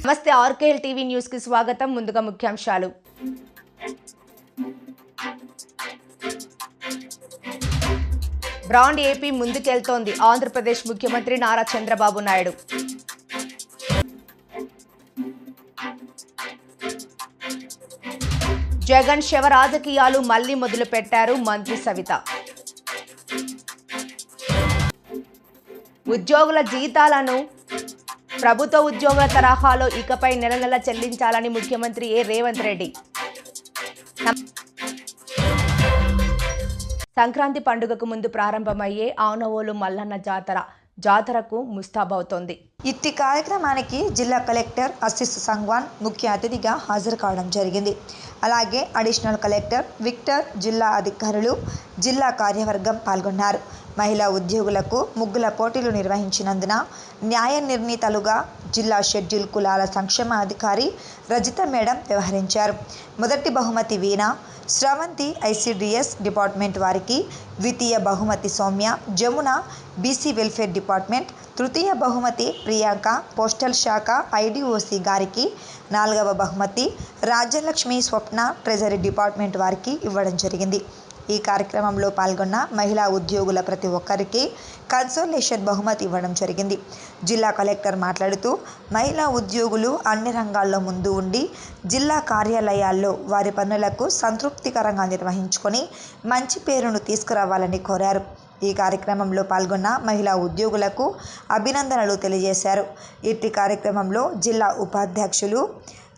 నమస్తే ఆర్కేఎల్ TV news కి స్వాగతం. ముందుగా ముఖ్యాంశాలు. Brand AP ముందుకెళ్తోంది. ఆంధ్రప్రదేశ్ ముఖ్యమంత్రి నారా చంద్రబాబు నాయుడు. జగన్ శవ రాజకీయాలు మళ్లీ మొదలు పెట్టారు మంత్రి సవిత. ఉద్యోగుల జీతాలను ప్రభుత్వ ఉద్యోగుల తరహాలో ఇకపై నెల నెల చెల్లించాలని ముఖ్యమంత్రి రేవంత్ రెడ్డి. సంక్రాంతి పండుగకు ముందు ప్రారంభమయ్యే ఆనవోలు మల్లన్న జాతరకు ముస్తాబవుతోంది. ఇట్టి కార్యక్రమానికి జిల్లా కలెక్టర్ ఆశీస్ సంగ్వాన్ ముఖ్య అతిథిగా హాజరు కావడం జరిగింది. అలాగే అడిషనల్ కలెక్టర్ విక్టర్, జిల్లా అధికారులు, జిల్లా కార్యవర్గం పాల్గొన్నారు. మహిళా ఉద్యోగులకు ముగ్గుల పోటీలు నిర్వహించినందున న్యాయ నిర్ణీతలుగా జిల్లా షెడ్యూల్ కులాల సంక్షేమ అధికారి రజిత మేడం వ్యవహరించారు. మొదటి బహుమతి వీణ, స్రవంతి ఐసిడిఎస్ డిపార్ట్మెంట్ వారికి, ద్వితీయ బహుమతి Soumya, Jamuna BC welfare department, తృతీయ బహుమతి ప్రియాంక పోస్టల్ శాఖ ఐడిఓసి గారికి, నాలుగవ బహుమతి రాజ్యలక్ష్మి స్వప్న ట్రెజరీ డిపార్ట్మెంట్ వారికి ఇవ్వడం జరిగింది. ఈ కార్యక్రమంలో పాల్గొన్న మహిళా ఉద్యోగుల ప్రతి ఒక్కరికి కన్సోలేషన్ బహుమతి ఇవ్వడం జరిగింది. జిల్లా కలెక్టర్ మాట్లాడుతూ మహిళా ఉద్యోగులు అన్ని రంగాల్లో ముందు ఉండి జిల్లా కార్యాలయాల్లో వారి పనులకు సంతృప్తికరంగా నిర్వహించుకొని మంచి పేరును తీసుకురావాలని కోరారు. ఈ కార్యక్రమంలో పాల్గొన్న మహిళా ఉద్యోగులకు అభినందనలు తెలియజేశారు. ఇట్టి కార్యక్రమంలో జిల్లా ఉపాధ్యక్షులు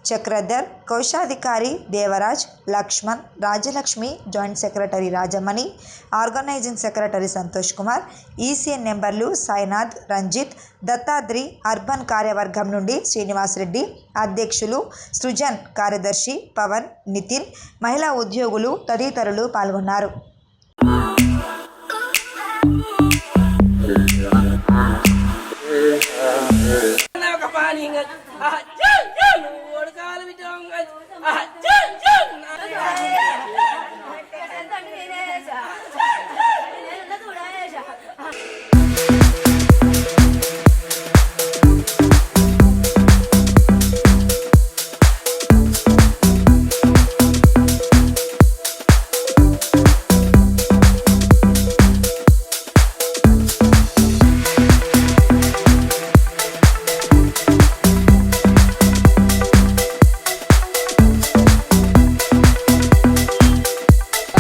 చక్రధర్, కోశాధికారి Devaraj, Laxman, Rajalakshmi, joint secretary Rajamani, organizing secretary Santosh Kumar, ఈసీఎన్ నెంబర్లు సాయినాథ్, రంజిత్, దత్తాద్రి, అర్బన్ కార్యవర్గం నుండి శ్రీనివాసరెడ్డి, అధ్యక్షులు సృజన్, కార్యదర్శి పవన్, నితిన్, మహిళా ఉద్యోగులు తదితరులు పాల్గొన్నారు.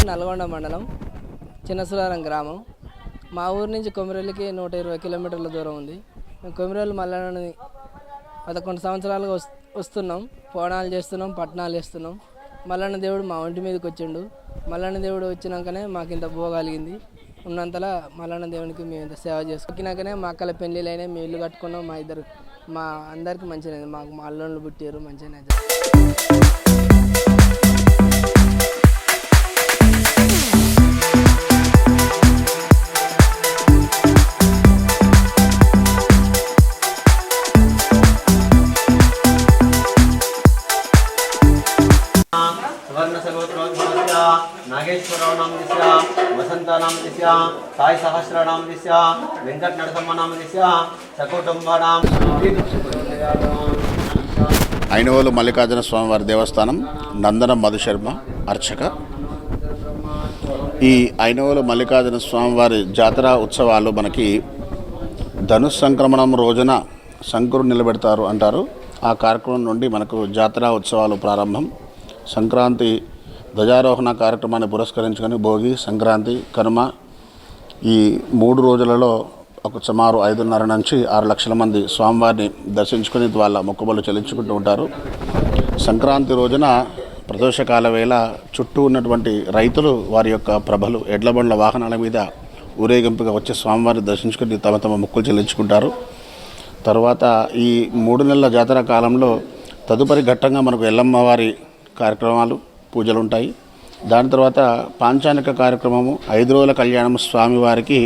నల్గొండ మండలం చిన్నసులారం గ్రామం. మా ఊరి నుంచి కొమిరెల్లికి 120 కిలోమీటర్ల దూరం ఉంది. కొమిరెల్లి మల్లన్నని 11 సంవత్సరాలుగా వస్తున్నాం, పోనాలు చేస్తున్నాం, పట్టణాలు చేస్తున్నాం. మల్లన్న దేవుడు మా ఒంటి మీదకి వచ్చిండు. మల్లన్న దేవుడు వచ్చినాకనే మాకు ఇంత పోగలిగింది. ఉన్నంతలా మల్లన్న దేవునికి మేము ఇంత సేవ చేసుకున్నాకనే మా అక్కల పెళ్ళిళ్ళు అయినాయి, మేము ఇల్లు కట్టుకున్నాం. మా అందరికీ మంచిగా, మాకు మా అల్లుళ్ళు పుట్టారు, మంచిగా. నాగేశ్వరరావు నామదిశ్య, వసంత నామదిశ్య, సాయి సహస్రనామదిశ్య, వెంకట నరసమ్మ నామదిశ్య, సకుటుంబనామ. ఐనవోలు మల్లికార్జున స్వామివారి దేవస్థానం, నందనం మధుశర్మ అర్చక. ఈ ఐనవోలు మల్లికార్జున స్వామివారి జాతర ఉత్సవాలు మనకి ధనుస్ సంక్రమణం రోజున శంకురు నిలబెడతారు అంటారు. ఆ కార్యక్రమం నుండి మనకు జాతర ఉత్సవాలు ప్రారంభం. సంక్రాంతి ధ్వజారోహణ కార్యక్రమాన్ని పురస్కరించుకొని భోగి, సంక్రాంతి, కనుమ ఈ 3 రోజులలో సుమారు 5.5 నుంచి 6 లక్షల మంది స్వామివారిని దర్శించుకొని వాళ్ళ మొక్కుబళ్ళు చెల్లించుకుంటూ ఉంటారు. సంక్రాంతి రోజున ప్రదోషకాల వేళ చుట్టూ ఉన్నటువంటి రైతులు వారి యొక్క ప్రభలు ఎడ్ల బండ్ల వాహనాల మీద ఊరేగింపుగా వచ్చే స్వామివారిని దర్శించుకొని తమ మొక్కులు చెల్లించుకుంటారు. తర్వాత ఈ 3 నెలల జాతర కాలంలో తదుపరి ఘట్టంగా మనకు ఎల్లమ్మవారి కార్యక్రమాలు, పూజలు ఉంటాయి. దాని తర్వాత పాంచానిక కార్యక్రమము, 5 రోజుల కళ్యాణం స్వామివారికి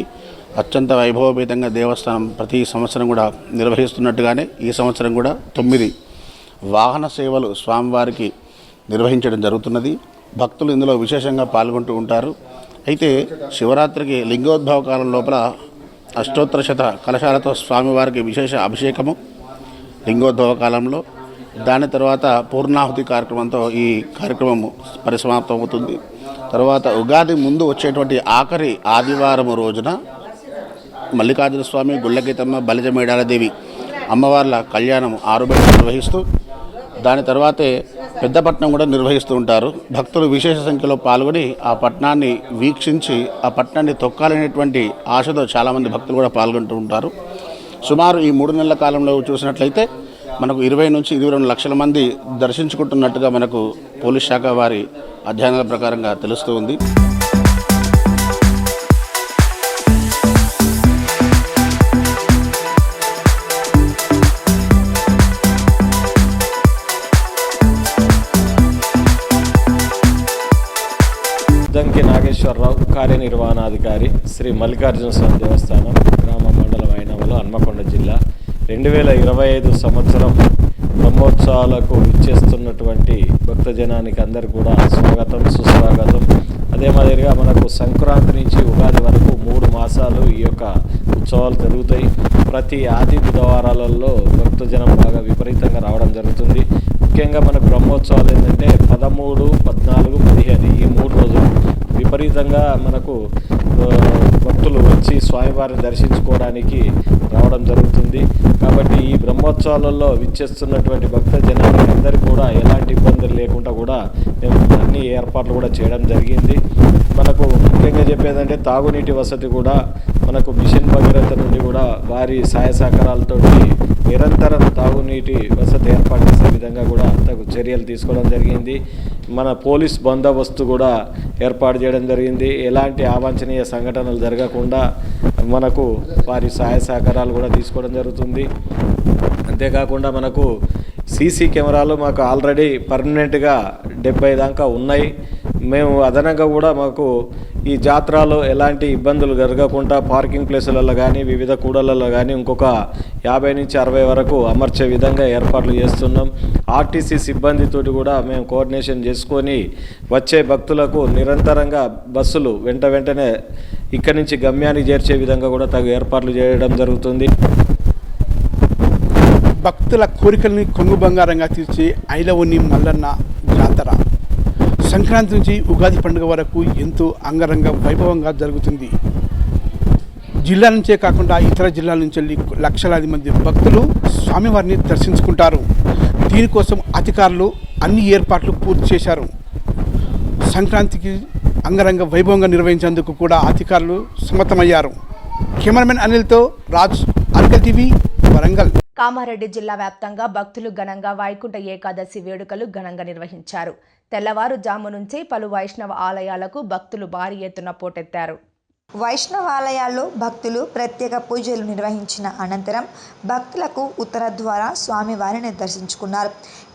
అత్యంత వైభవపేతంగా దేవస్థానం ప్రతి సంవత్సరం కూడా నిర్వహిస్తున్నట్టుగానే ఈ సంవత్సరం కూడా 9 వాహన సేవలు స్వామివారికి నిర్వహించడం జరుగుతున్నది. భక్తులు ఇందులో విశేషంగా పాల్గొంటూ ఉంటారు. అయితే శివరాత్రికి లింగోద్భవ కాలం లోపల అష్టోత్తర శత కలశాలతో స్వామివారికి విశేష అభిషేకము లింగోద్భవ కాలంలో. దాని తర్వాత పూర్ణాహుతి కార్యక్రమంతో ఈ కార్యక్రమం పరిసమాప్తం అవుతుంది. తర్వాత ఉగాది ముందు వచ్చేటువంటి ఆఖరి ఆదివారం రోజున మల్లికార్జున స్వామి, గుళ్ళగీతమ్మ, బలిజమేడాలదేవి అమ్మవార్ల కళ్యాణం 6 బయట నిర్వహిస్తూ దాని తర్వాతే పెద్దపట్నం కూడా నిర్వహిస్తూ ఉంటారు. భక్తులు విశేష సంఖ్యలో పాల్గొని ఆ పట్టణాన్ని వీక్షించి ఆ పట్టణాన్ని తొక్కాలనేటువంటి ఆశతో చాలామంది భక్తులు కూడా పాల్గొంటూ ఉంటారు. సుమారు ఈ 3 నెలల కాలంలో చూసినట్లయితే మనకు 20 నుంచి 22 లక్షల మంది దర్శించుకుంటున్నట్టుగా మనకు పోలీస్ శాఖ వారి అధ్యయనాల ప్రకారంగా తెలుస్తూ ఉంది. దంకి నాగేశ్వరరావు, కార్యనిర్వహణాధికారి, శ్రీ మల్లికార్జున స్వామి దేవస్థానం, గ్రామ మండలం అయినవలో, హన్మకొండ జిల్లా. 2025 సంవత్సరం బ్రహ్మోత్సవాలకు ఇచ్చేస్తున్నటువంటి భక్తజనానికి అందరికీ కూడా స్వాగతం, సుస్వాగతం. అదే మాదిరిగా మనకు సంక్రాంతి నుంచి ఉగాది వరకు 3 మాసాలు ఈ యొక్క ఉత్సవాలు జరుగుతాయి. ప్రతి ఆది బుధవారాలలో భక్తజనం బాగా విపరీతంగా రావడం జరుగుతుంది. ముఖ్యంగా మనకు బ్రహ్మోత్సవాలు ఏంటంటే 13, 14, 15 ఈ 3 రోజులు విపరీతంగా మనకు భక్తులు వచ్చి స్వామివారిని దర్శించుకోవడానికి రావడం జరుగుతుంది. కాబట్టి ఈ బ్రహ్మోత్సవాలలో విచ్చేస్తున్నటువంటి భక్త జనానికి అందరికీ కూడా ఎలాంటి ఇబ్బందులు లేకుండా కూడా మేము అన్ని ఏర్పాట్లు కూడా చేయడం జరిగింది. మనకు ముఖ్యంగా చెప్పేదంటే తాగునీటి వసతి కూడా మనకు మిషన్ భగీరథ నుండి కూడా వారి సహాయ సహకారాలతోటి నిరంతరం తాగునీటి వసతి ఏర్పాటు చేసే విధంగా కూడా తగు చర్యలు తీసుకోవడం జరిగింది. మన పోలీస్ బందోబస్తు కూడా ఏర్పాటు చేయడం జరిగింది. ఎలాంటి అవాంఛనీయ సంఘటనలు జరగకుండా మనకు వారి సహాయ సహకారాలు కూడా తీసుకోవడం జరుగుతుంది. అంతేకాకుండా మనకు సీసీ కెమెరాలు మాకు ఆల్రెడీ పర్మనెంట్గా 70 దాకా ఉన్నాయి. మేము అదనంగా కూడా మాకు ఈ జాతరలో ఎలాంటి ఇబ్బందులు జరగకుండా పార్కింగ్ ప్లేసులలో కానీ వివిధ కూడలలో కానీ ఇంకొక 50 నుంచి 60 వరకు అమర్చే విధంగా ఏర్పాట్లు చేస్తున్నాం. ఆర్టీసీ సిబ్బందితోటి కూడా మేము కోఆర్డినేషన్ చేసుకొని వచ్చే భక్తులకు నిరంతరంగా బస్సులు వెంటనే ఇక్కడి నుంచి గమ్యానికి చేర్చే విధంగా కూడా తగు ఏర్పాట్లు చేయడం జరుగుతుంది. భక్తుల కోరికల్ని కొంగు బంగారంగా తీర్చే ఐలవని మల్లన్న జాతర సంక్రాంతి నుంచి ఉగాది పండుగ వరకు ఎంతో అంగరంగ వైభవంగా జరుగుతుంది. జిల్లా నుంచే కాకుండా ఇతర జిల్లాల నుంచి వెళ్ళి లక్షలాది మంది భక్తులు స్వామివారిని దర్శించుకుంటారు. దీనికోసం అధికారులు అన్ని ఏర్పాట్లు పూర్తి చేశారు. సంక్రాంతికి అంగరంగ వైభవంగా నిర్వహించేందుకు కూడా అధికారులు సమ్మతమయ్యారు. కెమెరామెన్ అనిల్తో రాజ్, అర్కల్ టీవీ, వరంగల్. కామారెడ్డి జిల్లా వ్యాప్తంగా భక్తులు ఘనంగా వైకుంఠ ఏకాదశి వేడుకలు ఘనంగా నిర్వహించారు. తెల్లవారుజాము నుంచి పలు వైష్ణవ ఆలయాలకు భక్తులు భారీ ఎత్తున పోటెత్తారు. వైష్ణవాలయాల్లో భక్తులు ప్రత్యేక పూజలు నిర్వహించిన అనంతరం భక్తులకు ఉత్తర ద్వారా స్వామివారిని దర్శించుకున్నారు.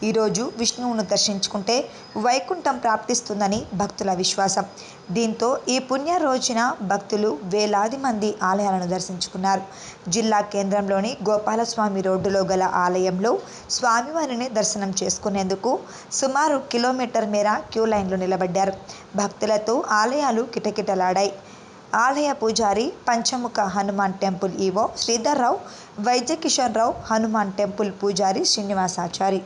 ఈరోజు విష్ణువును దర్శించుకుంటే వైకుంఠం ప్రాప్తిస్తుందని భక్తుల విశ్వాసం. దీంతో ఈ పుణ్య రోజున భక్తులు వేలాది మంది ఆలయాలను దర్శించుకున్నారు. జిల్లా కేంద్రంలోని గోపాలస్వామి రోడ్డులో గల ఆలయంలో స్వామివారిని దర్శనం చేసుకునేందుకు సుమారు కిలోమీటర్ మేర క్యూ లైన్లో నిలబడ్డారు. భక్తులతో ఆలయాలు కిటకిటలాడాయి. ఆలయ పూజారి పంచముఖ హనుమాన్ టెంపుల్ ఈవో శ్రీధర్రావు, వైద్య కిషోర్ రావు, హనుమాన్ టెంపుల్ పూజారి శ్రీనివాసాచారి.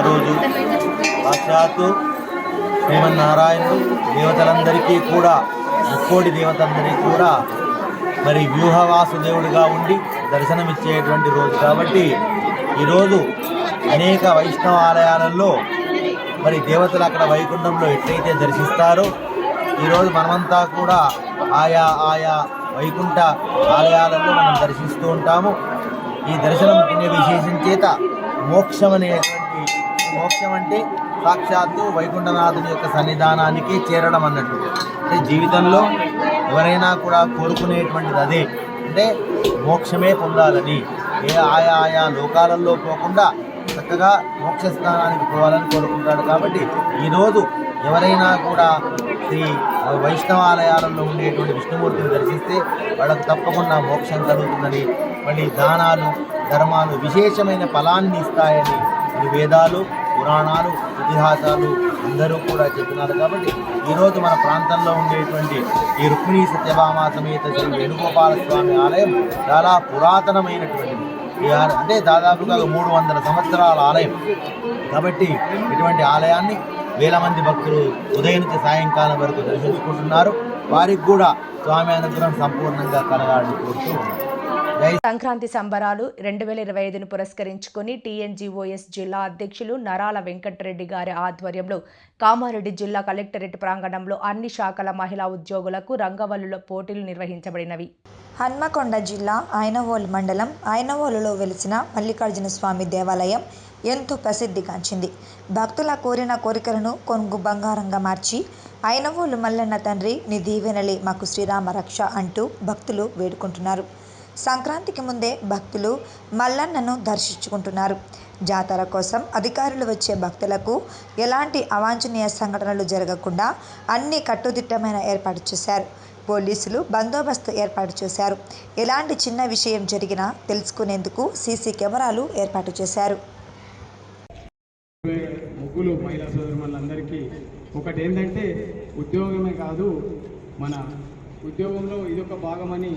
రోజు సాక్షాత్తు శ్రీమన్నారాయణుడు దేవతలందరికీ కూడా, ముక్కోటి దేవతలందరికీ కూడా మరి వ్యూహవాసుదేవుడిగా ఉండి దర్శనమిచ్చేటువంటి రోజు కాబట్టి ఈరోజు అనేక వైష్ణవ ఆలయాలలో మరి దేవతలు అక్కడ వైకుంఠంలో ఎట్లయితే దర్శిస్తారో ఈరోజు మనమంతా కూడా ఆయా వైకుంఠ ఆలయాలలో మనం దర్శిస్తూ ఉంటాము. ఈ దర్శనం పుణ్య విశేషం చేత మోక్షం అంటే సాక్షాత్తు వైకుంఠనాథుని యొక్క సన్నిధానానికి చేరడం అన్నట్టు. అంటే జీవితంలో ఎవరైనా కూడా కోరుకునేటువంటిది అదే, అంటే మోక్షమే పొందాలని, ఆయా లోకాలలో పోకుండా చక్కగా మోక్ష స్థానానికి పోవాలని కోరుకుంటాడు. కాబట్టి ఈరోజు ఎవరైనా కూడా శ్రీ వైష్ణవాలయాలలో ఉండేటువంటి విష్ణుమూర్తిని దర్శిస్తే వాళ్ళకు తప్పకుండా మోక్షం కలుగుతుందని, మళ్ళీ దానాలు ధర్మాలు విశేషమైన ఫలాన్ని ఇస్తాయని వేదాలు పురాణాలు ఇతిహాసాలు అందరూ కూడా చెప్పినారు. కాబట్టి ఈరోజు మన ప్రాంతంలో ఉండేటువంటి ఈ రుక్మిణీ సత్యభామ సమేత శ్రీ వేణుగోపాల స్వామి ఆలయం చాలా పురాతనమైనటువంటిది. అంటే దాదాపుగా 300 సంవత్సరాల ఆలయం. కాబట్టి ఇటువంటి ఆలయాన్ని వేల మంది భక్తులు ఉదయం నుంచి సాయంకాలం వరకు దర్శించుకుంటున్నారు. వారికి కూడా స్వామి అనుగ్రహం సంపూర్ణంగా కలగాలని కోరుతూ ఉన్నారు. సంక్రాంతి సంబరాలు 2025ను పురస్కరించుకుని టీఎన్జీఓఎస్ జిల్లా అధ్యక్షులు నరాల వెంకటరెడ్డి గారి ఆధ్వర్యంలో కామారెడ్డి జిల్లా కలెక్టరేట్ ప్రాంగణంలో అన్ని శాఖల మహిళా ఉద్యోగులకు రంగవల్లుల పోటీలు నిర్వహించబడినవి. హన్మకొండ జిల్లా ఐనవోలు మండలం ఐనవోలులో వెలిసిన మల్లికార్జున స్వామి దేవాలయం ఎంతో ప్రసిద్ధిగాంచింది. భక్తుల కోరిన కోరికలను కొంగు బంగారంగా మార్చి ఐనవోలు మల్లన్న తండ్రి నీ దీవెనలే మాకు శ్రీరామ రక్ష అంటూ భక్తులు వేడుకుంటున్నారు. సంక్రాంతికి ముందే భక్తులు మల్లన్నను దర్శించుకుంటున్నారు. జాతర కోసం అధికారులు వచ్చే భక్తులకు ఎలాంటి అవాంఛనీయ సంఘటనలు జరగకుండా అన్ని కట్టుదిట్టమైన ఏర్పాటు చేశారు. పోలీసులు బందోబస్తు ఏర్పాటు చేశారు. ఎలాంటి చిన్న విషయం జరిగినా తెలుసుకునేందుకు సీసీ కెమెరాలు ఏర్పాటు చేశారు. ముగ్గులు మహిళా సోదరులందరికీ ఒకటి ఏంటంటే, ఉద్యోగమే కాదు మన ఉద్యోగంలో ఇదొక భాగమని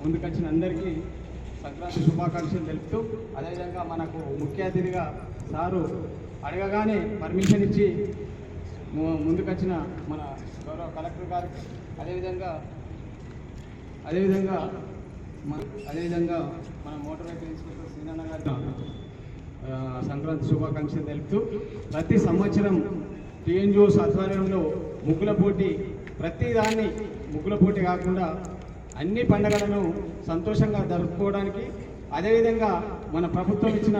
ముందుకొచ్చిన అందరికీ సంక్రాంతి శుభాకాంక్షలు తెలుపుతూ, అదేవిధంగా మనకు ముఖ్య అతిథిగా సారు అడగగానే పర్మిషన్ ఇచ్చి ముందుకొచ్చిన మన గౌరవ కలెక్టర్ గారికి, అదేవిధంగా మన మోటార్ వెహికల్ ఇన్స్పెక్టర్ శ్రీనన్న గారికి సంక్రాంతి శుభాకాంక్షలు తెలుపుతూ, ప్రతి సంవత్సరం టీఎన్జిఓస్ ఆధ్వర్యంలో ముగ్గుల పోటీ, ప్రతిదాన్ని ముగ్గుల పోటీ కాకుండా అన్ని పండుగలను సంతోషంగా జరుపుకోవడానికి, అదేవిధంగా మన ప్రభుత్వం ఇచ్చిన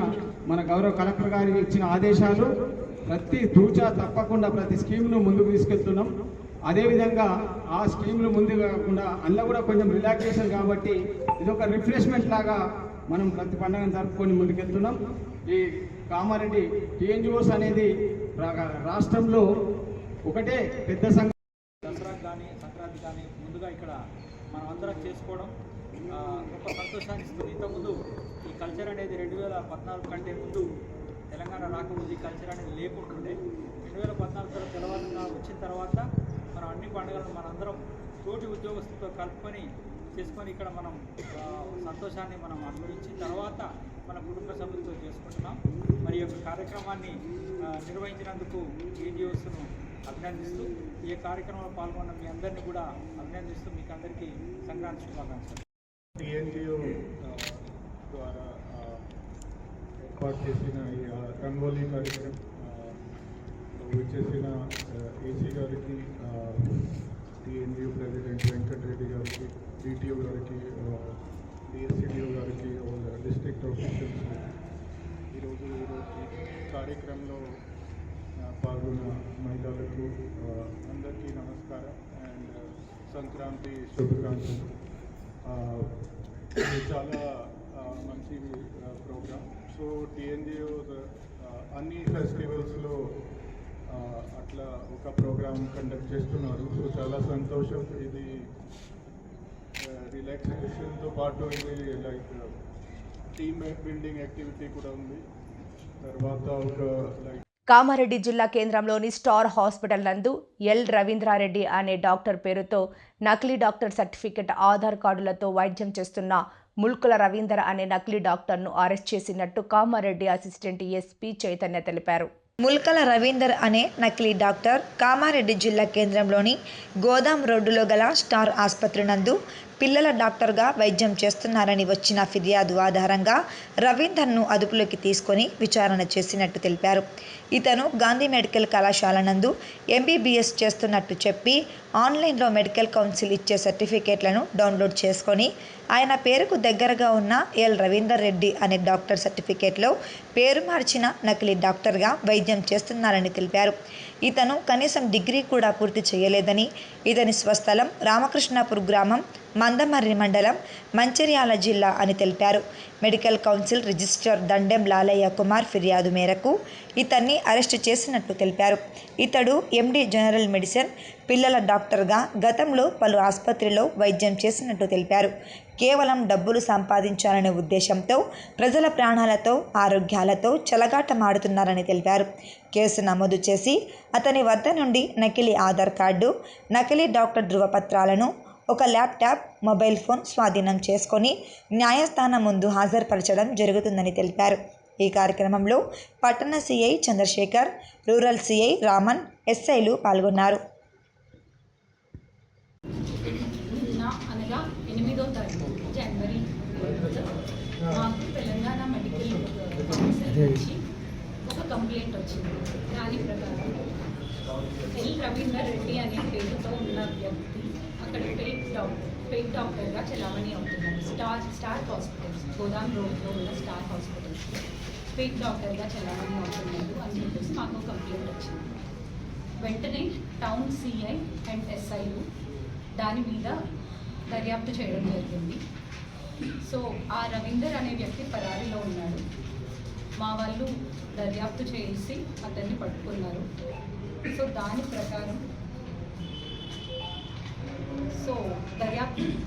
మన గౌరవ కలెక్టర్ గారికి ఇచ్చిన ఆదేశాలు ప్రతి తూచా తప్పకుండా ప్రతి స్కీమ్ను ముందుకు తీసుకెళ్తున్నాం. అదేవిధంగా ఆ స్కీమ్లు ముందు కాకుండా అందులో కూడా కొంచెం రిలాక్సేషన్ కాబట్టి ఇదొక రిఫ్రెష్మెంట్ లాగా మనం ప్రతి పండుగను జరుపుకొని ముందుకెళ్తున్నాం. ఈ కామారెడ్డి టీఎన్జిఓస్ అనేది రాష్ట్రంలో ఒకటే పెద్ద దసరాకు కానీ సంక్రాంతి కానీ ముందుగా ఇక్కడ మనం అందరం చేసుకోవడం గొప్ప సంతోషాన్ని ఇస్తుంది. ఇంతకుముందు ఈ కల్చర్ అనేది 2014 కంటే ముందు తెలంగాణ రాకముందు ఈ కల్చర్ అనేది లేకుంటుండే. 2014 తెలంగాణ వచ్చిన తర్వాత మనం అన్ని పండుగలను మనందరం తోటి ఉద్యోగస్తులతో కలుపుకొని చేసుకొని ఇక్కడ మనం సంతోషాన్ని మనం అనుభవించిన తర్వాత మన కుటుంబ సభ్యులతో చేసుకుంటున్నాం. మరి ఈ యొక్క కార్యక్రమాన్ని నిర్వహించినందుకు టీఎన్జిఓస్ను అభినందిస్తూ, ఈ కార్యక్రమంలో పాల్గొన్న మీ అందరినీ కూడా అభినందిస్తూ మీకు అందరికీ సంక్రాంతి శుభాకాంక్షలు. టీఎన్జిఓ ద్వారా ఏర్పాటు చేసిన ఈ రంగోలీ కార్యక్రమం వచ్చేసిన ఏసీ గారికి, టీఎన్జిఓ ప్రెసిడెంట్ వెంకటరెడ్డి గారికి, డిటిఓ గారికి, డిఎస్సిడిఓ గారికి, డిస్ట్రిక్ట్ ఆఫీసర్స్ ఈరోజు కార్యక్రమంలో పాల్గొన్న మహిళలకు అందరికీ నమస్కారం అండ్ సంక్రాంతి శుభాకాంక్షలు. చాలా మంచి ప్రోగ్రామ్. సో టీఎన్జిఓ అన్ని ఫెస్టివల్స్లో అట్లా ఒక ప్రోగ్రామ్ కండక్ట్ చేస్తున్నారు. సో చాలా సంతోషం. ఇది రిలాక్సేషన్తో పాటు ఇది లైక్ టీమ్ బిల్డింగ్ యాక్టివిటీ కూడా ఉంది. తర్వాత ఒక లైక్ కామారెడ్డి జిల్లా కేంద్రంలోని స్టార్ హాస్పిటల్ నందు ఎల్ రవీంద్రారెడ్డి అనే డాక్టర్ పేరుతో నకిలీ డాక్టర్ సర్టిఫికెట్, ఆధార్ కార్డులతో వైద్యం చేస్తున్న ముల్కుల రవీందర్ అనే నకిలీ డాక్టర్ను అరెస్ట్ చేసినట్టు కామారెడ్డి అసిస్టెంట్ ఎస్పీ చైతన్య తెలిపారు. ముల్కల రవీందర్ అనే నకిలీ డాక్టర్ కామారెడ్డి జిల్లా కేంద్రంలోని గోదాం రోడ్డులో గల స్టార్ ఆసుపత్రి నందు పిల్లల డాక్టర్గా వైద్యం చేస్తున్నారని వచ్చిన ఫిర్యాదు ఆధారంగా రవీందర్ను అదుపులోకి తీసుకొని విచారణ చేసినట్టు తెలిపారు. ఇతను గాంధీ మెడికల్ కళాశాల నందు ఎంబీబీఎస్ చేస్తున్నట్టు చెప్పి ఆన్లైన్లో మెడికల్ కౌన్సిల్ ఇచ్చే సర్టిఫికేట్లను డౌన్లోడ్ చేసుకొని ఆయన పేరుకు దగ్గరగా ఉన్న ఎల్ రవీందర్ రెడ్డి అనే డాక్టర్ సర్టిఫికేట్లో పేరు మార్చిన నకిలీ డాక్టర్గా వైద్యం చేస్తున్నారని తెలిపారు. ఇతను కనీసం డిగ్రీ కూడా పూర్తి చేయలేదని, ఇతని స్వస్థలం రామకృష్ణాపూర్ గ్రామం, మందమర్రి మండలం, మంచిర్యాల జిల్లా అని తెలిపారు. మెడికల్ కౌన్సిల్ రిజిస్ట్రార్ దండెం లాలయ్య కుమార్ ఫిర్యాదు మేరకు ఇతన్ని అరెస్టు చేసినట్లు తెలిపారు. ఇతడు ఎండి జనరల్ మెడిసిన్ పిల్లల డాక్టర్గా గతంలో పలు ఆసుపత్రిలో వైద్యం చేసినట్టు తెలిపారు. కేవలం డబ్బులు సంపాదించాలనే ఉద్దేశంతో ప్రజల ప్రాణాలతో, ఆరోగ్యాలతో చెలగాటమాడుతున్నారని తెలిపారు. కేసు నమోదు చేసి అతని వద్ద నుండి నకిలీ ఆధార్ కార్డు, నకిలీ డాక్టర్ ధృవపత్రాలను, ఒక ల్యాప్టాప్, మొబైల్ ఫోన్ స్వాధీనం చేసుకొని న్యాయస్థానం ముందు హాజరుపరచడం జరుగుతుందని తెలిపారు. ఈ కార్యక్రమంలో పట్టణ CI Chandrasekhar, rural CI Raman, ఎస్ఐలు పాల్గొన్నారు. అనగా 8వ తారీఖు జనవరి మాకు తెలంగాణ మెడికల్ కౌన్సిల్ నుంచి ఒక కంప్లైంట్ వచ్చింది. దాని ప్రకారం ఎల్ రవీందర్ రెడ్డి అనే పేరుతో ఉన్న వ్యక్తి అక్కడ పెయిడ్ డాక్టర్గా చలామణి అవుతున్నారు. స్టార్ హాస్పిటల్స్, గోదాం రోడ్లో ఉన్న స్టార్ హాస్పిటల్స్ పెయిడ్ డాక్టర్గా చలామణి అవుతున్నారు అని చెప్పేసి మాకు కంప్లైంట్ వచ్చింది. వెంటనే టౌన్ సిఐ అండ్ ఎస్ఐలు దాని మీద దర్యాప్తు చేయడం జరిగింది. సో ఆ రవీందర్ అనే వ్యక్తి పరారీలో ఉన్నాడు. మా వాళ్ళు దర్యాప్తు చేసి అతన్ని పట్టుకున్నారు. సో దాని ప్రకారం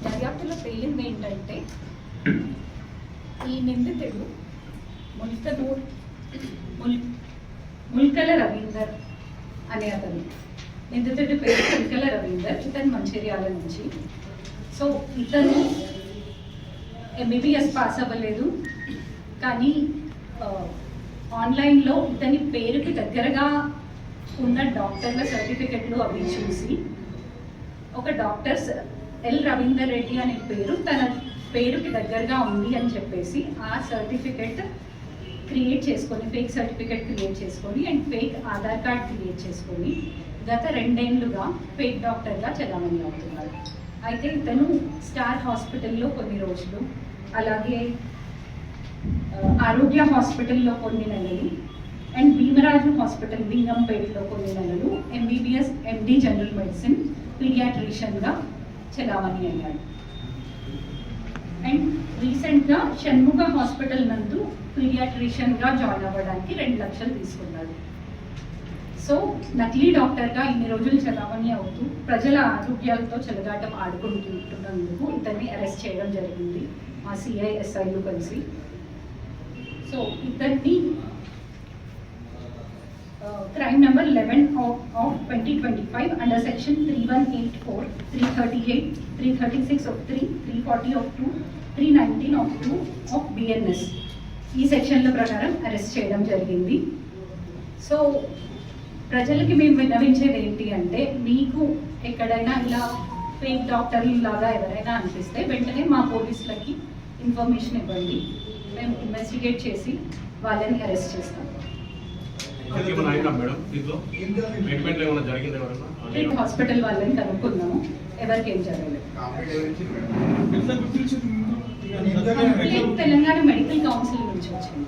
దర్యాప్తులో తేలింది ఏంటంటే ఈ నిందితుడు ముల్కల రవీందర్ అనే అతను. నిందితుడి పేరు ముల్కల రవీందర్. ఇతను మంచిర్యాల నుంచి. సో ఇతను ఎంబీబీఎస్ పాస్ అవ్వలేదు, కానీ ఆన్లైన్లో ఇతని పేరుకి దగ్గరగా ఉన్న డాక్టర్ల సర్టిఫికెట్లు అవి చూసి ఒక డాక్టర్ ఎల్ రవీందర్ రెడ్డి అనే పేరు తన పేరుకి దగ్గరగా ఉంది అని చెప్పేసి ఆ సర్టిఫికెట్ క్రియేట్ చేసుకొని, ఫేక్ సర్టిఫికెట్ క్రియేట్ చేసుకొని and fake Aadhaar card create చేసుకొని గత 2 ఏళ్లుగా ఫేక్ డాక్టర్గా చలామణి అవుతున్నారు. అయితే ఇతను స్టార్ హాస్పిటల్లో కొన్ని రోజులు, అలాగే ఆరోగ్య హాస్పిటల్లో కొన్ని నెలలు అండ్ భీమరాజు హాస్పిటల్ బింగంపేటలో కొన్ని నెలలు ఎంబీబీఎస్ ఎండి జనరల్ మెడిసిన్ పీడియాట్రిషియన్గా చలామణి అయ్యాడు. అండ్ రీసెంట్గా షణ్ముఖ హాస్పిటల్ నందు పీడియాట్రిషియన్గా జాయిన్ అవ్వడానికి 2 లక్షలు తీసుకున్నాడు. సో నకిలీ డాక్టర్గా ఇన్ని రోజులు చలామణి అవుతూ ప్రజల ఆరోగ్యాలతో చెలగాటం ఆడుకుంటున్నందుకు ఇతన్ని అరెస్ట్ చేయడం జరిగింది మా సిఐ ఎస్ఐలు కలిసి. సో ఇతన్ని crime number 11 of 2025 under section 3184, 338, 336 of 3, 340 of 2, 319 of 2 of BNS ఈ సెక్షన్ల ప్రకారం అరెస్ట్ చేయడం జరిగింది. సో ప్రజలకి మేము విన్నవించేది ఏంటి అంటే, మీకు ఎక్కడైనా ఇలా ఫేక్ డాక్టర్లు లాగా ఎవరైనా అనిపిస్తే వెంటనే మా పోలీసులకి ఇన్ఫర్మేషన్ ఇవ్వండి. మేము ఇన్వెస్టిగేట్ చేసి వాళ్ళని అరెస్ట్ చేస్తాం. హాస్పిటల్ వాళ్ళని కనుక్కున్నాము, ఎవరికి ఏం జరగలేదు. తెలంగాణ మెడికల్ కౌన్సిల్ నుంచి వచ్చింది.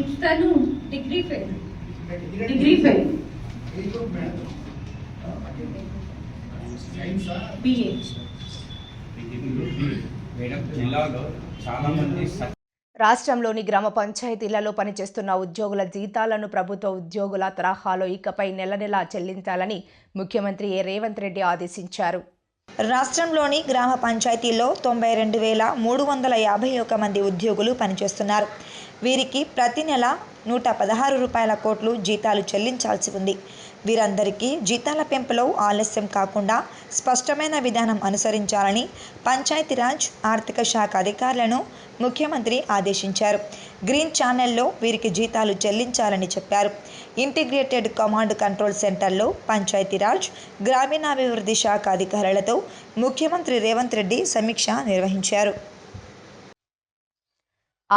ఇతను డిగ్రీ ఫెయిల్ బిఏ. రాష్ట్రంలోని గ్రామ పంచాయతీలలో పనిచేస్తున్న ఉద్యోగుల జీతాలను ప్రభుత్వ ఉద్యోగుల తరహాలో ఇకపై నెల చెల్లించాలని ముఖ్యమంత్రి రేవంత్ రెడ్డి ఆదేశించారు. రాష్ట్రంలోని గ్రామ పంచాయతీల్లో 92,351 మంది ఉద్యోగులు పనిచేస్తున్నారు. వీరికి ప్రతి నెల 116 రూపాయల కోట్లు జీతాలు చెల్లించాల్సి ఉంది. వీరందరికీ జీతాల పెంపులో ఆలస్యం కాకుండా స్పష్టమైన విధానం అనుసరించాలని పంచాయతీరాజ్ ఆర్థిక శాఖ అధికారులను ముఖ్యమంత్రి ఆదేశించారు. గ్రీన్ ఛానల్లో వీరికి జీతాలు చెల్లించాలని చెప్పారు. ఇంటిగ్రేటెడ్ కమాండ్ కంట్రోల్ సెంటర్లో పంచాయతీరాజ్ గ్రామీణాభివృద్ధి శాఖ అధికారులతో ముఖ్యమంత్రి రేవంత్ రెడ్డి సమీక్ష నిర్వహించారు.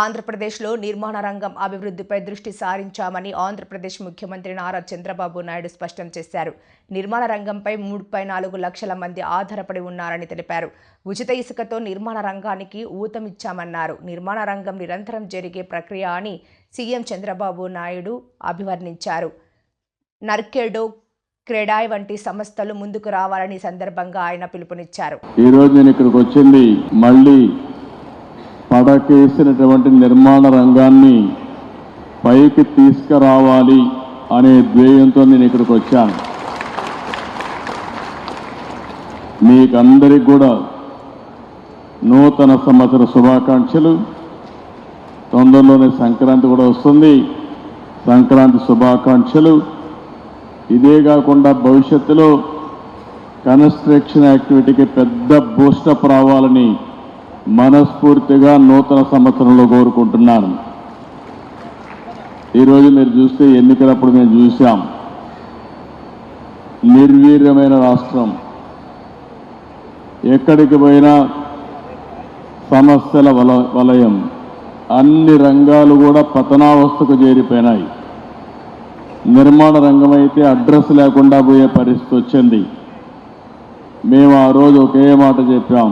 ఆంధ్రప్రదేశ్లో నిర్మాణ రంగం అభివృద్ధిపై దృష్టి సారించామని ఆంధ్రప్రదేశ్ ముఖ్యమంత్రి నారా చంద్రబాబు నాయుడు స్పష్టం చేశారు. నిర్మాణ రంగంపై 3.4 లక్షల మంది ఆధారపడి ఉన్నారని తెలిపారు. ఉచిత ఇసుకతో నిర్మాణ రంగానికి ఊతమిచ్చామన్నారు. నిర్మాణ రంగం నిరంతరం జరిగే ప్రక్రియ అని సీఎం చంద్రబాబు నాయుడు అభివర్ణించారు. నర్కెడో, క్రెడాయ్ వంటి సంస్థలు ముందుకు రావాలని సందర్భంగా ఆయన పిలుపునిచ్చారు. ఈరోజు నేను ఇక్కడికి వచ్చింది మళ్ళీ పడకేసినటువంటి నిర్మాణ రంగాన్ని పైకి తీసుకురావాలి అనే ధ్యేయంతో నేను ఇక్కడికి వచ్చాను. మీకందరికి కూడా నూతన సంవత్సర శుభాకాంక్షలు. తొందరలోనే సంక్రాంతి కూడా వస్తుంది. సంక్రాంతి శుభాకాంక్షలు. ఇదే కాకుండా భవిష్యత్తులో కన్స్ట్రక్షన్ యాక్టివిటీకి పెద్ద బూస్టప్ రావాలని మనస్ఫూర్తిగా నూతన సంవత్సరంలో కోరుకుంటున్నాను. ఈరోజు మీరు చూస్తే ఎన్నికలప్పుడు మేము చూసాం, నిర్వీర్యమైన రాష్ట్రం, ఎక్కడికి పోయినా సమస్యల వలయం, అన్ని రంగాలు కూడా పతనావస్థకు చేరిపోయినాయి. నిర్మాణ రంగం అయితే అడ్రస్ లేకుండా పోయే పరిస్థితి వచ్చింది. మేము ఆ రోజు ఒకే మాట చెప్పాం,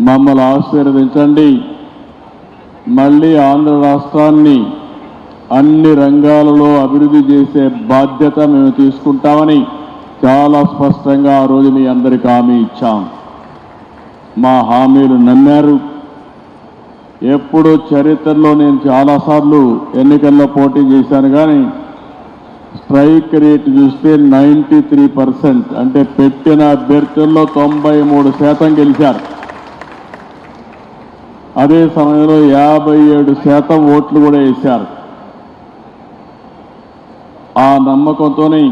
మమ్మల్ని ఆశీర్వదించండి, మళ్ళీ ఆంధ్ర రాష్ట్రాన్ని అన్ని రంగాలలో అభివృద్ధి చేసే బాధ్యత మేము తీసుకుంటామని చాలా స్పష్టంగా ఆ రోజు మీ అందరికీ హామీ ఇచ్చాం. మా హామీలు నమ్మారు. ఎప్పుడూ చరిత్రలో నేను చాలాసార్లు ఎన్నికల్లో పోటీ చేశాను, కానీ స్ట్రైక్ రేట్ చూస్తే 93%, అంటే పెట్టిన అభ్యర్థుల్లో 93% గెలిచారు. అదే సమయంలో 57% ఓట్లు కూడా వేశారు. ఆ నమ్మకంతోనే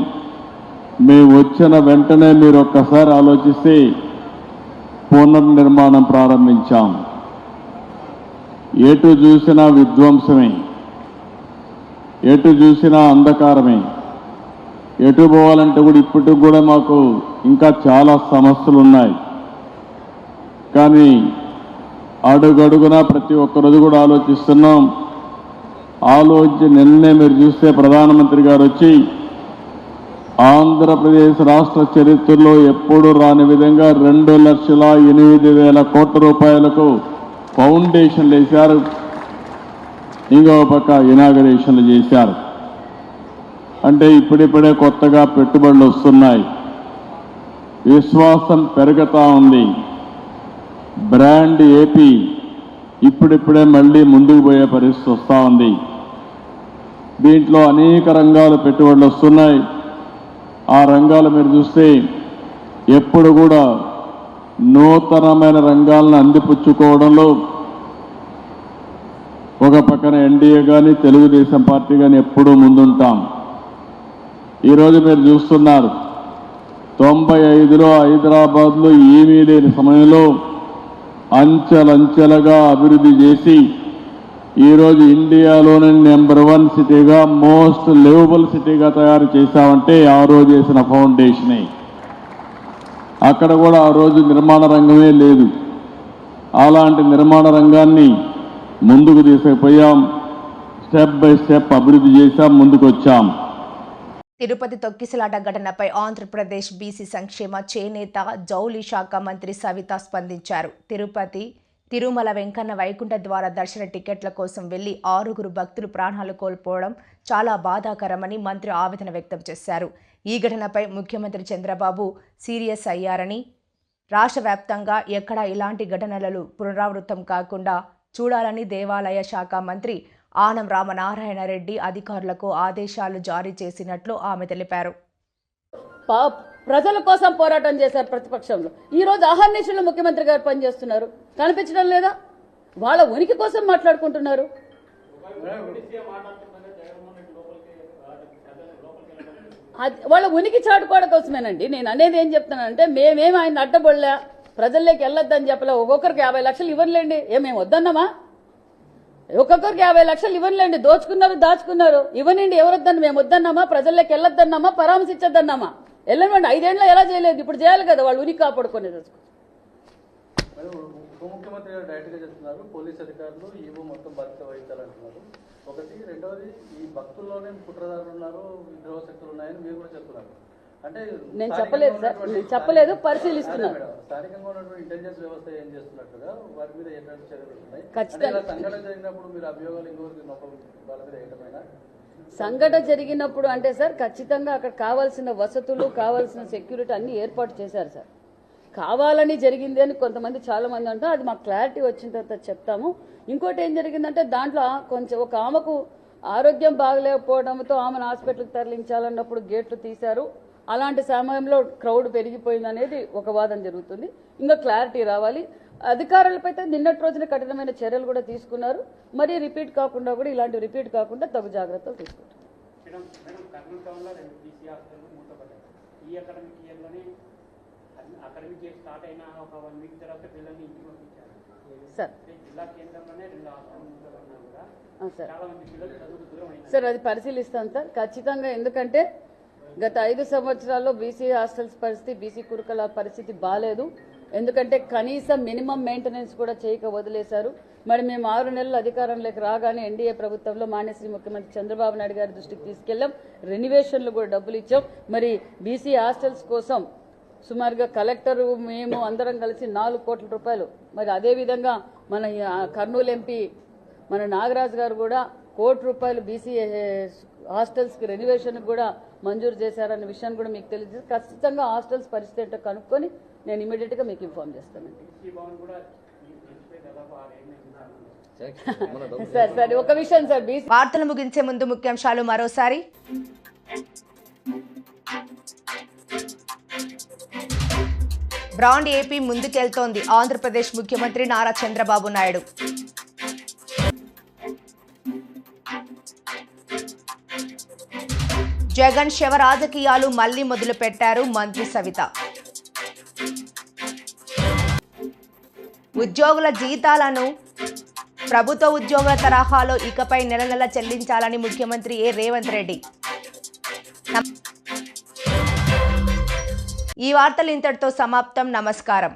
మేము వచ్చిన వెంటనే మీరు ఒక్కసారి ఆలోచిస్తే పునర్నిర్మాణం ప్రారంభించాం. ఎటు చూసినా విధ్వంసమే, ఎటు చూసినా అంధకారమే. ఎటు పోవాలంటే కూడా ఇప్పటికి కూడా మాకు ఇంకా చాలా సమస్యలు ఉన్నాయి. కానీ అడుగడుగునా ప్రతి ఒక్కరోజు కూడా ఆలోచిస్తున్నాం. ఆలోచించి నిన్నే మీరు చూస్తే ప్రధానమంత్రి గారు వచ్చి ఆంధ్రప్రదేశ్ రాష్ట్ర చరిత్రలో ఎప్పుడూ రాని విధంగా 2,08,000 కోట్ల రూపాయలకు ఫౌండేషన్లు వేశారు. ఇంకో పక్క ఇనాగరేషన్లు చేశారు. అంటే ఇప్పుడిప్పుడే కొత్తగా పెట్టుబడులు వస్తున్నాయి. విశ్వాసం పెరుగుతూ ఉంది. బ్రాండ్ ఏపీ ఇప్పుడిప్పుడే మళ్ళీ ముందుకు పోయే పరిస్థితి వస్తూ ఉంది. దీంట్లో అనేక రంగాలు పెట్టుబడులు వస్తున్నాయి. ఆ రంగాలు మీరు చూస్తే ఎప్పుడు కూడా నూతనమైన రంగాలను అందిపుచ్చుకోవడంలో ఒక పక్కన ఎన్డీఏ కానీ తెలుగుదేశం పార్టీ కానీ ఎప్పుడూ ముందుంటాం. ఈరోజు మీరు చూస్తున్నారు, 95లో హైదరాబాద్లో ఏమీ లేని సమయంలో అంచెలంచెలుగా అభివృద్ధి చేసి ఈరోజు ఇండియాలోనే నెంబర్ 1 సిటీగా, మోస్ట్ లివబుల్ సిటీగా తయారు చేశామంటే ఆ రోజు చేసిన ఫౌండేషనే. అక్కడ కూడా ఆ రోజు నిర్మాణ రంగమే లేదు. అలాంటి నిర్మాణ రంగాన్ని ముందుకు తీసుకుపోయాం. స్టెప్ బై స్టెప్ అభివృద్ధి చేశాం, ముందుకు వచ్చాం. తిరుపతి తొక్కిసలాట ఘటనపై ఆంధ్రప్రదేశ్ బీసీ సంక్షేమ చేనేత జౌళి శాఖ మంత్రి సవిత స్పందించారు. తిరుమల వెంకన్న వైకుంఠ ద్వార దర్శన టికెట్ల కోసం వెళ్లి 6 భక్తులు ప్రాణాలు కోల్పోవడం చాలా బాధాకరమని మంత్రి ఆవేదన వ్యక్తం చేశారు. ఈ ఘటనపై ముఖ్యమంత్రి చంద్రబాబు సీరియస్ అయ్యారని, రాష్ట్ర వ్యాప్తంగా ఎక్కడా ఇలాంటి ఘటనలు పునరావృతం కాకుండా చూడాలని దేవాలయ శాఖ మంత్రి ఆనం రామనారాయణ రెడ్డి అధికారులకు ఆదేశాలు జారీ చేసినట్లు ఆమె తెలిపారు. ప్రజల కోసం పోరాటం చేశారు ప్రతిపక్షంలో. ఈరోజు అహర్నిశలు ముఖ్యమంత్రి గారు పనిచేస్తున్నారు, కనిపించడం లేదా? వాళ్ళ ఉనికి కోసం మాట్లాడుకుంటున్నారు. వాళ్ళ ఉనికి చాటుకోవడం కోసమేనండి. నేను అనేది ఏం చెప్తున్నానంటే మేమేం ఆయన అడ్డబొళ్ళా, ప్రజల్లోకి వెళ్ళొద్దని చెప్పలే. ఒక్కొక్కరికి 50 లక్షలు ఇవ్వనులేండి, ఏమేమి వద్దన్నామా? ఒక్కొక్కరికి 50 లక్షలు ఇవ్వనులేండి, దోచుకున్నారు దాచుకున్నారు, ఇవ్వనండి, ఎవరొద్దని మేము వద్దన్నామా? ప్రజల్లోకి వెళ్ళొద్దన్నామా? పరామర్శించొద్దన్నామా? వెళ్ళనివ్వండి. 5 ఏళ్ళలో ఎలా చేయలేదు, ఇప్పుడు చేయాలి కదా, వాళ్ళు ఉనికి కాపాడుకునేది. ఉప ముఖ్యమంత్రి గారు డైరెక్ట్గా చెప్తున్నారు, పోలీస్ అధికారులు ఈవో మొత్తం బాధ్యత వహించాలంటున్నారు. ఒకటి. రెండవది, ఈ భక్తుల్లోనే కుట్రదారులు ఉన్నారు, విద్రోహ శక్తులు ఉన్నాయని మీరు కూడా చెప్తున్నారు. అంటే నేను చెప్పలేదు సార్, చెప్పలేదు, పరిశీలిస్తున్నాను. స్థానికంగా ఉన్నటువంటి ఇంటెలిజెన్స్ వ్యవస్థ ఏం చేస్తున్నట్టుగా వారి మీద ఎటువంటి చర్యలు ఉన్నాయి? ఖచ్చితంగా సంఘటన జరిగినప్పుడు మీరు అభియోగాలు ఇంకొకరికి వాళ్ళ మీద ఏమైనా సంఘటన జరిగినప్పుడు అంటే సార్ ఖచ్చితంగా అక్కడ కావాల్సిన వసతులు, కావాల్సిన సెక్యూరిటీ అన్ని ఏర్పాటు చేశారు సార్. కావాలని జరిగింది అని కొంతమంది చాలా మంది అంటారు, అది మాకు క్లారిటీ వచ్చిన తర్వాత చెప్తాము. ఇంకోటి ఏం జరిగిందంటే దాంట్లో కొంచెం ఒక ఆమెకు ఆరోగ్యం బాగలేకపోవడంతో ఆమెను హాస్పిటల్కి తరలించాలన్నప్పుడు గేట్లు తీశారు. అలాంటి సమయంలో క్రౌడ్ పెరిగిపోయింది అనేది ఒక వాదన జరుగుతుంది. ఇంకా క్లారిటీ రావాలి. అధికారులపై నిన్నటి రోజున కఠినమైన చర్యలు కూడా తీసుకున్నారు. మరి రిపీట్ కాకుండా కూడా ఇలాంటి రిపీట్ కాకుండా తగు జాగ్రత్తలు తీసుకుంటారు. సార్ అది పరిశీలిస్తాం సార్ ఖచ్చితంగా. ఎందుకంటే గత 5 సంవత్సరాల్లో బీసీ హాస్టల్స్ పరిస్థితి, బీసీ కురుకుల పరిస్థితి బాలేదు. ఎందుకంటే కనీసం మినిమం మెయింటెనెన్స్ కూడా చేయక వదిలేశారు. మరి మేము 6 నెలలు అధికారంలోకి రాగానే ఎన్డీఏ ప్రభుత్వంలో మాన్యశ్రీ ముఖ్యమంత్రి చంద్రబాబు నాయుడు గారి దృష్టికి తీసుకెళ్లాం. రెన్యువేషన్లు కూడా డబ్బులు ఇచ్చాం. మరి బీసీ హాస్టల్స్ కోసం సుమారుగా కలెక్టరు మేము అందరం కలిసి 4 కోట్ల రూపాయలు, మరి అదేవిధంగా మన కర్నూలు ఎంపీ మన నాగరాజు గారు కూడా ₹1 కోటి బీసీ హాస్టల్స్కి రెన్యువేషన్ కూడా మంజూరు చేశారన్న విషయాన్ని కూడా మీకు తెలియదు. ఖచ్చితంగా హాస్టల్స్ పరిస్థితి ఏంటో కనుక్కొని నేను ఇమీడియట్గా మీకు ఇన్ఫార్మ్ చేస్తానండి. సార్ సరే ఒక విషయం సార్, వార్తలు ముగించే ముందు ముఖ్యాంశాలు మరోసారి. బ్రాండ్ ఏపీ ముందుకెళ్తోంది ఆంధ్రప్రదేశ్ ముఖ్యమంత్రి నారా చంద్రబాబు నాయుడు. జగన్ శవ రాజకీయాలు మళ్లీ మొదలు పెట్టారు మంత్రి సవిత. ఉద్యోగుల జీతాలను ప్రభుత్వ ఉద్యోగుల తరహాలో ఇకపై నెల నెల చెల్లించాలని ముఖ్యమంత్రి రేవంత్ రెడ్డి. ఈ వార్తలు ఇంతటితో సమాప్తం. నమస్కారం.